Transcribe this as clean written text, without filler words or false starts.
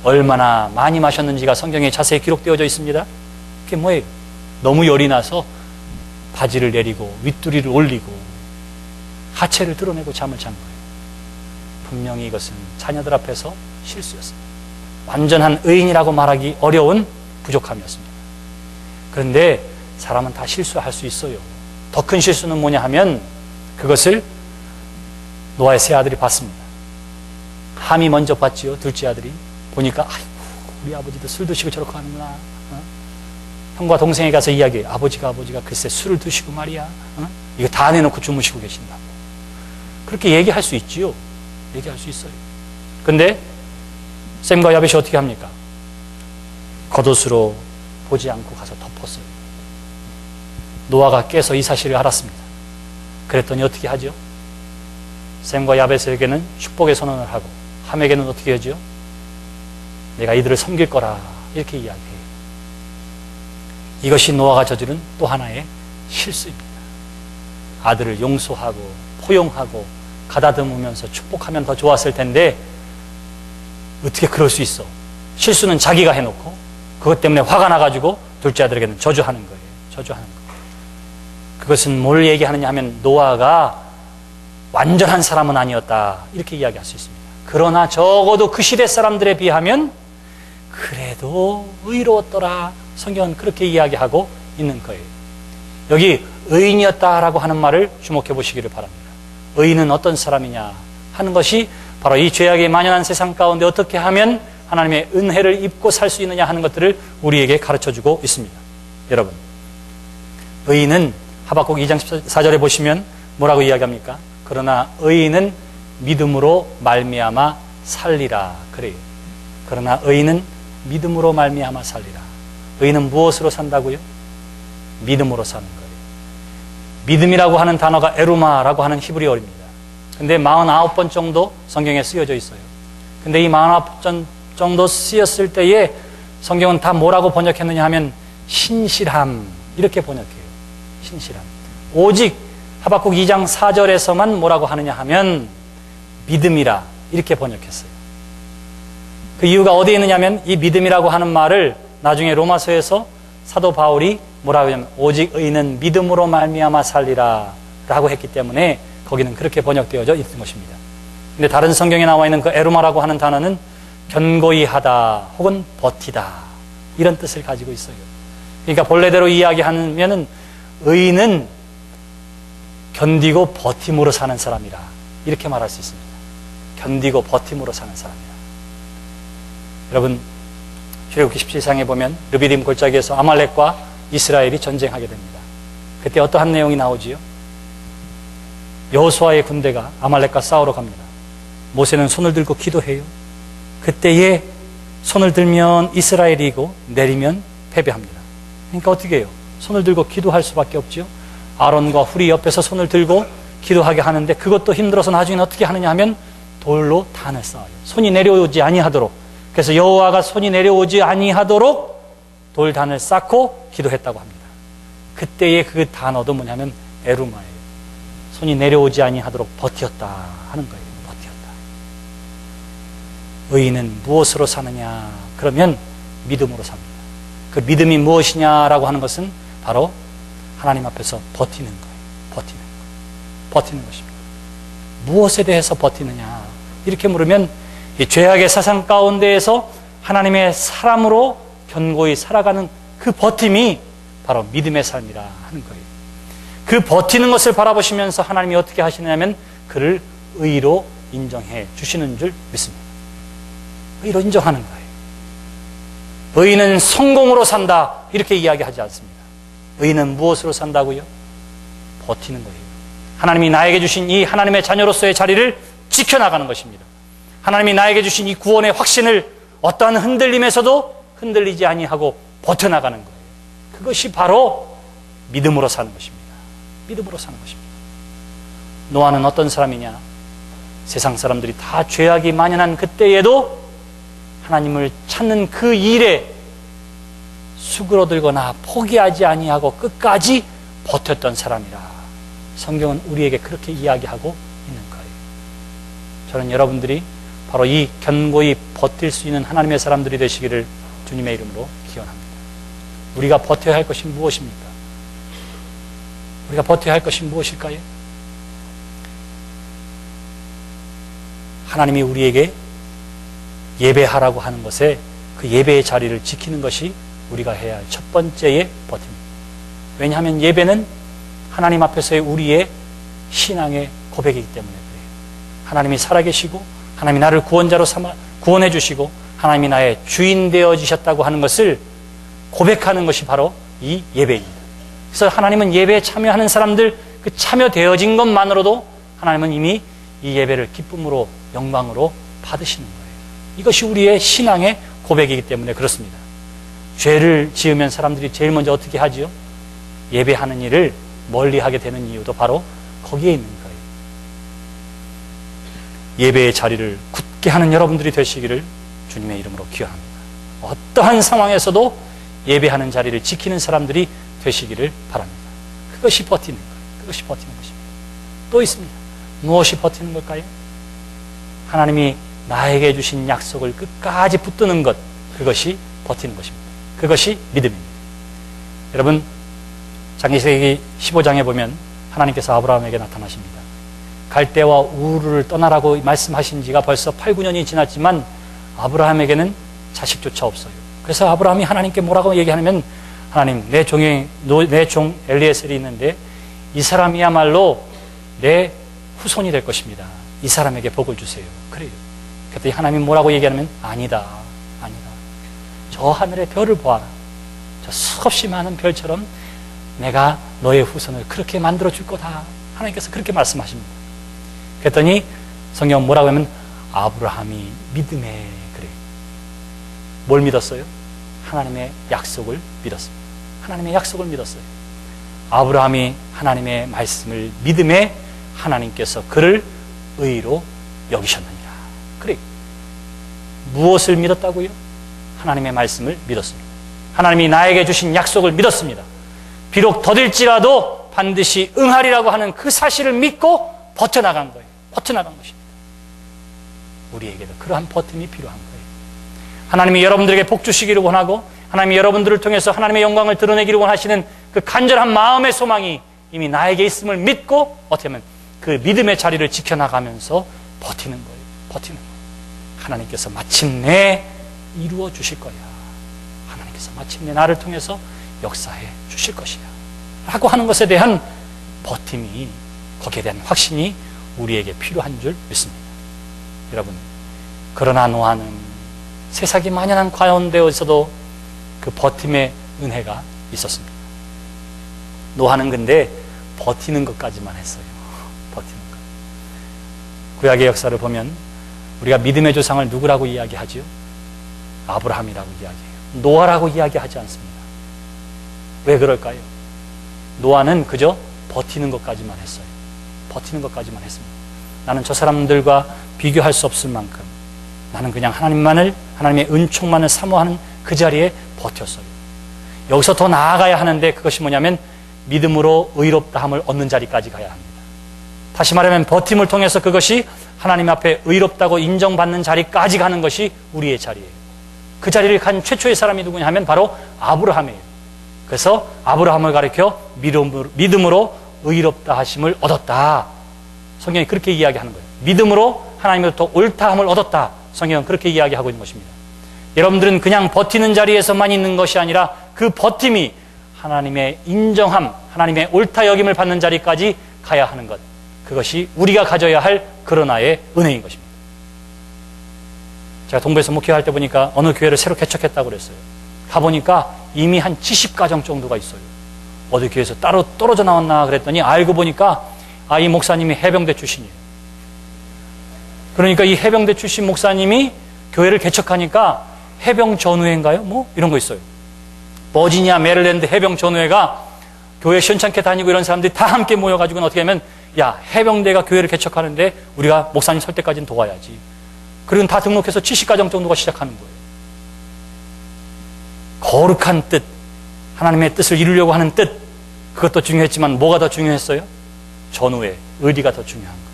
얼마나 많이 마셨는지가 성경에 자세히 기록되어져 있습니다. 그게 뭐예요? 너무 열이 나서 바지를 내리고 윗두리를 올리고 하체를 드러내고 잠을 잔 거예요. 분명히 이것은 자녀들 앞에서 실수였습니다. 완전한 의인이라고 말하기 어려운 부족함이었습니다. 그런데 사람은 다 실수할 수 있어요. 더 큰 실수는 뭐냐 하면 그것을 노아의 세 아들이 봤습니다. 함이 먼저 봤지요. 둘째 아들이 보니까 아이고 우리 아버지도 술 드시고 저렇게 하는구나. 형과 동생에 가서 이야기해요. 아버지가 글쎄 술을 드시고 말이야. 이거 다 내놓고 주무시고 계신다고. 그렇게 얘기할 수 있지요. 얘기할 수 있어요. 근데 셈과 야벳이 어떻게 합니까? 겉옷으로 보지 않고 가서 덮었어요. 노아가 깨서 이 사실을 알았습니다. 그랬더니 어떻게 하죠? 셈과 야벳에게는 축복의 선언을 하고 함에게는 어떻게 하죠? 내가 이들을 섬길 거라 이렇게 이야기해요. 이것이 노아가 저지른 또 하나의 실수입니다. 아들을 용서하고 포용하고 가다듬으면서 축복하면 더 좋았을 텐데 어떻게 그럴 수 있어? 실수는 자기가 해놓고 그것 때문에 화가 나가지고 둘째 아들에게는 저주하는 거예요. 저주하는 거예요. 그것은 뭘 얘기하느냐 하면 노아가 완전한 사람은 아니었다 이렇게 이야기할 수 있습니다. 그러나 적어도 그 시대 사람들에 비하면 그래도 의로웠더라. 성경은 그렇게 이야기하고 있는 거예요. 여기 의인이었다라고 하는 말을 주목해 보시기를 바랍니다. 의인은 어떤 사람이냐 하는 것이 바로 이 죄악이 만연한 세상 가운데 어떻게 하면 하나님의 은혜를 입고 살 수 있느냐 하는 것들을 우리에게 가르쳐주고 있습니다. 여러분, 의인은 하박국 2장 14절에 보시면 뭐라고 이야기합니까? 그러나 의인은 믿음으로 말미암아 살리라 그래요. 그러나 의인은 믿음으로 말미암아 살리라. 의인은 무엇으로 산다고요? 믿음으로 사는 거예요. 믿음이라고 하는 단어가 에루마라고 하는 히브리어입니다. 근데 49번 정도 성경에 쓰여져 있어요. 근데 이 49번 정도 쓰였을 때에 성경은 다 뭐라고 번역했느냐 하면 신실함 이렇게 번역해요. 신실함. 오직 하박국 2장 4절에서만 뭐라고 하느냐 하면 믿음이라 이렇게 번역했어요. 그 이유가 어디에 있느냐면 이 믿음이라고 하는 말을 나중에 로마서에서 사도 바울이 뭐라고 하냐면 오직 의인은 믿음으로 말미암아 살리라 라고 했기 때문에 거기는 그렇게 번역되어져 있는 것입니다. 근데 다른 성경에 나와 있는 그 에루마라고 하는 단어는 견고히 하다 혹은 버티다 이런 뜻을 가지고 있어요. 그러니까 본래대로 이야기하면은 의인은 견디고 버팀으로 사는 사람이라 이렇게 말할 수 있습니다. 견디고 버팀으로 사는 사람이라. 여러분, 출애굽기 17장에 보면 르비딤 골짜기에서 아말렉과 이스라엘이 전쟁하게 됩니다. 그때 어떠한 내용이 나오지요? 여호수아의 군대가 아말렉과 싸우러 갑니다. 모세는 손을 들고 기도해요. 그때에 손을 들면 이스라엘이고 내리면 패배합니다. 그러니까 어떻게 해요? 손을 들고 기도할 수밖에 없죠. 아론과 훌이 옆에서 손을 들고 기도하게 하는데 그것도 힘들어서 나중에는 어떻게 하느냐 하면 돌로 단을 쌓아요. 손이 내려오지 아니하도록. 그래서 여호와가 손이 내려오지 아니하도록 돌단을 쌓고 기도했다고 합니다. 그때의 그 단어도 뭐냐면 에루마예요. 손이 내려오지 아니하도록 버텼다 하는 거예요. 버텼다. 의인은 무엇으로 사느냐? 그러면 믿음으로 삽니다. 그 믿음이 무엇이냐라고 하는 것은 바로 하나님 앞에서 버티는 거예요. 버티는 것입니다. 무엇에 대해서 버티느냐? 이렇게 물으면 이 죄악의 사상 가운데에서 하나님의 사람으로 견고히 살아가는 그 버팀이 바로 믿음의 삶이라 하는 거예요. 그 버티는 것을 바라보시면서 하나님이 어떻게 하시냐면 그를 의로 인정해 주시는 줄 믿습니다. 의로 인정하는 거예요. 의인은 성공으로 산다 이렇게 이야기하지 않습니다. 의인은 무엇으로 산다고요? 버티는 거예요. 하나님이 나에게 주신 이 하나님의 자녀로서의 자리를 지켜나가는 것입니다. 하나님이 나에게 주신 이 구원의 확신을 어떠한 흔들림에서도 흔들리지 아니하고 버텨나가는 거예요. 그것이 바로 믿음으로 사는 것입니다. 믿음으로 사는 것입니다. 노아는 어떤 사람이냐? 세상 사람들이 다 죄악이 만연한 그때에도 하나님을 찾는 그 일에 수그러들거나 포기하지 아니하고 끝까지 버텼던 사람이라 성경은 우리에게 그렇게 이야기하고 있는 거예요. 저는 여러분들이 바로 이 견고히 버틸 수 있는 하나님의 사람들이 되시기를 주님의 이름으로 기원합니다. 우리가 버텨야 할 것이 무엇입니까? 우리가 버텨야 할 것이 무엇일까요? 하나님이 우리에게 예배하라고 하는 것에 그 예배의 자리를 지키는 것이 우리가 해야 할 첫 번째의 버팀입니다. 왜냐하면 예배는 하나님 앞에서의 우리의 신앙의 고백이기 때문에 그래요. 하나님이 살아계시고 하나님이 나를 구원자로 삼아 구원해 주시고 하나님이 나의 주인 되어주셨다고 하는 것을 고백하는 것이 바로 이 예배입니다. 그래서 하나님은 예배에 참여하는 사람들 그 참여되어진 것만으로도 하나님은 이미 이 예배를 기쁨으로 영광으로 받으시는 거예요. 이것이 우리의 신앙의 고백이기 때문에 그렇습니다. 죄를 지으면 사람들이 제일 먼저 어떻게 하지요? 예배하는 일을 멀리하게 되는 이유도 바로 거기에 있는 거예요. 예배의 자리를 굳게 하는 여러분들이 되시기를 주님의 이름으로 기원합니다. 어떠한 상황에서도 예배하는 자리를 지키는 사람들이 되시기를 바랍니다. 그것이 버티는 거예요. 그것이 버티는 것입니다. 또 있습니다. 무엇이 버티는 걸까요? 하나님이 나에게 주신 약속을 끝까지 붙드는 것, 그것이 버티는 것입니다. 그것이 믿음입니다. 여러분, 창세기 15장에 보면 하나님께서 아브라함에게 나타나십니다. 갈대와 우르를 떠나라고 말씀하신 지가 벌써 8, 9년이 지났지만 아브라함에게는 자식조차 없어요. 그래서 아브라함이 하나님께 뭐라고 얘기하냐면, 하나님, 내 종 엘리에셀이 있는데 이 사람이야말로 내 후손이 될 것입니다. 이 사람에게 복을 주세요. 그래요. 그랬더니 하나님이 뭐라고 얘기하냐면, 아니다. 저 하늘의 별을 보아라. 저 수없이 많은 별처럼 내가 너의 후손을 그렇게 만들어 줄 거다. 하나님께서 그렇게 말씀하십니다. 그랬더니 성경은 뭐라고 하면, 아브라함이 믿음에, 그래. 뭘 믿었어요? 하나님의 약속을 믿었습니다. 하나님의 약속을 믿었어요. 아브라함이 하나님의 말씀을 믿음에 하나님께서 그를 의로 여기셨느니라. 그래. 무엇을 믿었다고요? 하나님의 말씀을 믿었습니다. 하나님이 나에게 주신 약속을 믿었습니다. 비록 더딜지라도 반드시 응하리라고 하는 그 사실을 믿고 버텨나간 거예요. 버텨나간 것입니다. 우리에게도 그러한 버팀이 필요한 거예요. 하나님이 여러분들에게 복 주시기를 원하고 하나님이 여러분들을 통해서 하나님의 영광을 드러내기를 원하시는 그 간절한 마음의 소망이 이미 나에게 있음을 믿고 어떻게 하면 그 믿음의 자리를 지켜나가면서 버티는 거예요. 버티는 거예요. 하나님께서 마침내 이루어 주실 거야. 하나님께서 마침내 나를 통해서 역사해 주실 것이야. 라고 하는 것에 대한 버팀이, 거기에 대한 확신이 우리에게 필요한 줄 믿습니다. 여러분, 그러나 노아는 세상이 만연한 가운데에서도 그 버팀의 은혜가 있었습니다. 노아는 근데 버티는 것까지만 했어요. 버티는 것. 구약의 역사를 보면 우리가 믿음의 조상을 누구라고 이야기하지요? 아브라함이라고 이야기해요. 노아라고 이야기하지 않습니다. 왜 그럴까요? 노아는 그저 버티는 것까지만 했어요. 버티는 것까지만 했습니다. 나는 저 사람들과 비교할 수 없을 만큼 나는 그냥 하나님의 은총만을 사모하는 그 자리에 버텼어요. 여기서 더 나아가야 하는데 그것이 뭐냐면 믿음으로 의롭다함을 얻는 자리까지 가야 합니다. 다시 말하면 버팀을 통해서 그것이 하나님 앞에 의롭다고 인정받는 자리까지 가는 것이 우리의 자리예요. 그 자리를 간 최초의 사람이 누구냐 하면 바로 아브라함이에요. 그래서 아브라함을 가리켜 믿음으로 의롭다 하심을 얻었다. 성경이 그렇게 이야기하는 거예요. 믿음으로 하나님으로부터 옳다함을 얻었다. 성경은 그렇게 이야기하고 있는 것입니다. 여러분들은 그냥 버티는 자리에서만 있는 것이 아니라 그 버팀이 하나님의 인정함, 하나님의 옳다 여김을 받는 자리까지 가야 하는 것. 그것이 우리가 가져야 할 그러나의 은혜인 것입니다. 제가 동부에서 목회할 때 보니까 어느 교회를 새로 개척했다고 그랬어요. 가보니까 이미 한 70가정 정도가 있어요. 어디 교회에서 따로 떨어져 나왔나 그랬더니 알고 보니까 이 목사님이 해병대 출신이에요. 그러니까 이 해병대 출신 목사님이 교회를 개척하니까 해병 전우회인가요? 뭐 이런 거 있어요. 버지니아, 메릴랜드 해병 전우회가 교회 시원찮게 다니고 이런 사람들이 다 함께 모여가지고는 어떻게 하면, 야, 해병대가 교회를 개척하는데 우리가 목사님 설 때까지는 도와야지. 그리고 다 등록해서 70가정 정도가 시작하는 거예요. 거룩한 뜻, 하나님의 뜻을 이루려고 하는 뜻, 그것도 중요했지만 뭐가 더 중요했어요? 전우회, 의리가 더 중요한 거예요.